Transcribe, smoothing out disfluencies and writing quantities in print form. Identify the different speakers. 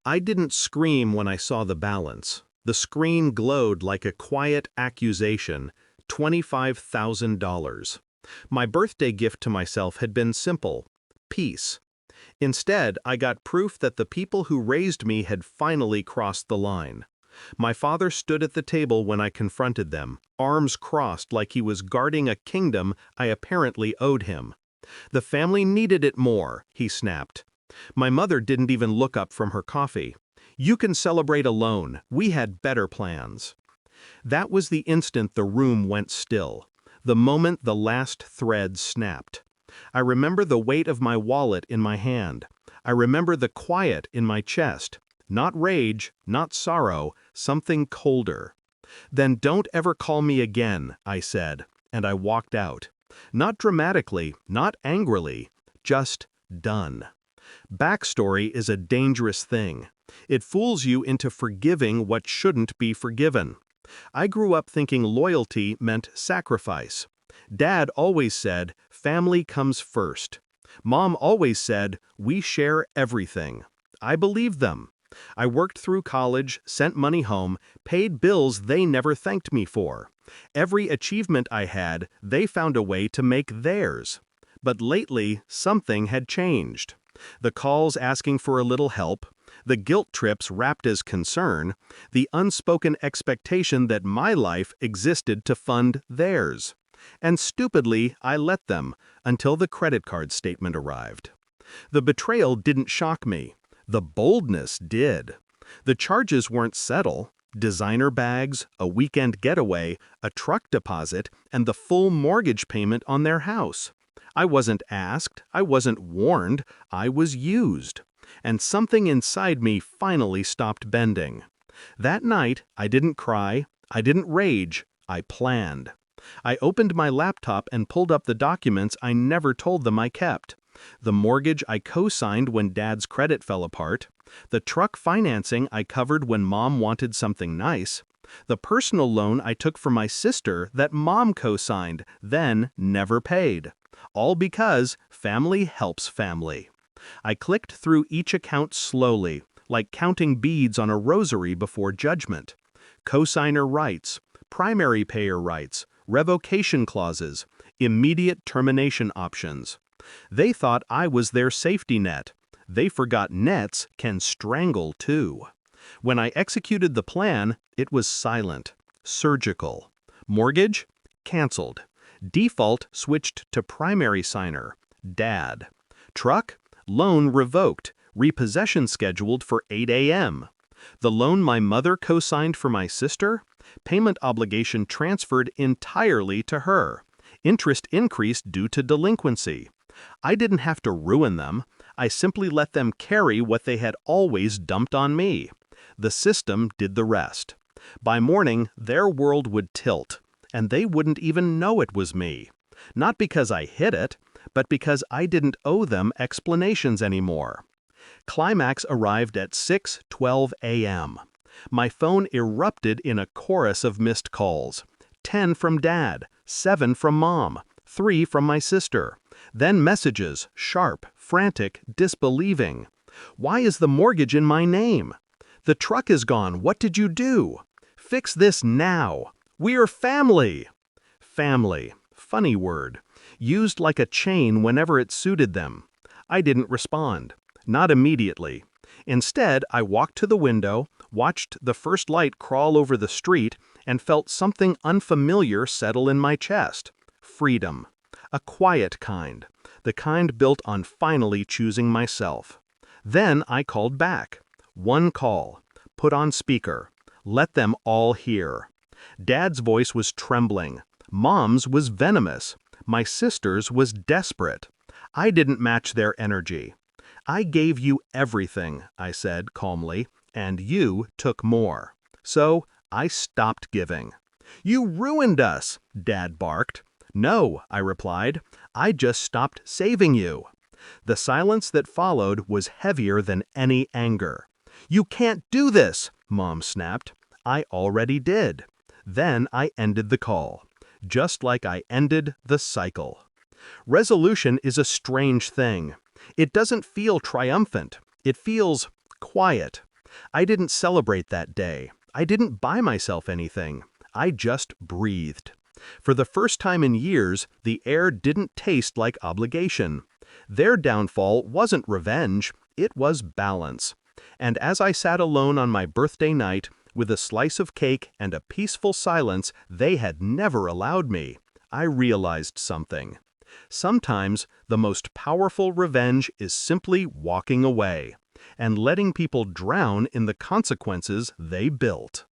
Speaker 1: I didn't scream when I saw the balance. The screen glowed like a quiet accusation, $25,000. My birthday gift to myself had been simple: peace. Instead, I got proof that the people who raised me had finally crossed the line. My father stood at the table when I confronted them, arms crossed like he was guarding a kingdom I apparently owed him. "The family needed it more," he snapped. My mother didn't even look up from her coffee. "You can celebrate alone. We had better plans." That was the instant the room went still, the moment the last thread snapped. I remember the weight of my wallet in my hand. I remember the quiet in my chest. Not rage, not sorrow, something colder. "Then don't ever call me again," I said, and I walked out. Not dramatically, not angrily, just done. Backstory is a dangerous thing. It fools you into forgiving what shouldn't be forgiven. I grew up thinking loyalty meant sacrifice. Dad always said, "Family comes first." Mom always said, "We share everything." I believed them. I worked through college, sent money home, paid bills they never thanked me for. Every achievement I had, they found a way to make theirs. But lately, something had changed. The calls asking for a little help, the guilt trips wrapped as concern, the unspoken expectation that my life existed to fund theirs. And stupidly, I let them, until the credit card statement arrived. The betrayal didn't shock me. The boldness did. The charges weren't subtle. Designer bags, a weekend getaway, a truck deposit, and the full mortgage payment on their house. I wasn't asked, I wasn't warned, I was used. And something inside me finally stopped bending. That night, I didn't cry, I didn't rage, I planned. I opened my laptop and pulled up the documents I never told them I kept. The mortgage I co-signed when Dad's credit fell apart. The truck financing I covered when Mom wanted something nice. The personal loan I took for my sister that Mom co-signed, then never paid. All because family helps family. I clicked through each account slowly, like counting beads on a rosary before judgment. Cosigner rights, primary payer rights, revocation clauses, immediate termination options. They thought I was their safety net. They forgot nets can strangle too. When I executed the plan, it was silent, surgical. Mortgage? Canceled. Default switched to primary signer, Dad. Truck? Loan revoked, repossession scheduled for 8 a.m. The loan my mother co-signed for my sister? Payment obligation transferred entirely to her. Interest increased due to delinquency. I didn't have to ruin them. I simply let them carry what they had always dumped on me. The system did the rest. By morning, their world would tilt, and they wouldn't even know it was me. Not because I hid it, but because I didn't owe them explanations anymore. Climax arrived at 6:12 a.m. My phone erupted in a chorus of missed calls. 10 from Dad, 7 from Mom, 3 from my sister. Then messages, sharp, frantic, disbelieving. "Why is the mortgage in my name? The truck is gone. What did you do? Fix this now. We're family." Family. Funny word. Used like a chain whenever it suited them. I didn't respond. Not immediately. Instead, I walked to the window, watched the first light crawl over the street, and felt something unfamiliar settle in my chest. Freedom. A quiet kind. The kind built on finally choosing myself. Then I called back. One call. Put on speaker. Let them all hear. Dad's voice was trembling. Mom's was venomous. My sister's was desperate. I didn't match their energy. "I gave you everything," I said calmly, "and you took more. So I stopped giving." "You ruined us," Dad barked. "No," I replied, "I just stopped saving you." The silence that followed was heavier than any anger. "You can't do this," Mom snapped. I already did. Then I ended the call, just like I ended the cycle. Resolution is a strange thing. It doesn't feel triumphant. It feels quiet. I didn't celebrate that day. I didn't buy myself anything. I just breathed. For the first time in years, the air didn't taste like obligation. Their downfall wasn't revenge, it was balance. And as I sat alone on my birthday night, with a slice of cake and a peaceful silence they had never allowed me, I realized something. Sometimes the most powerful revenge is simply walking away and letting people drown in the consequences they built.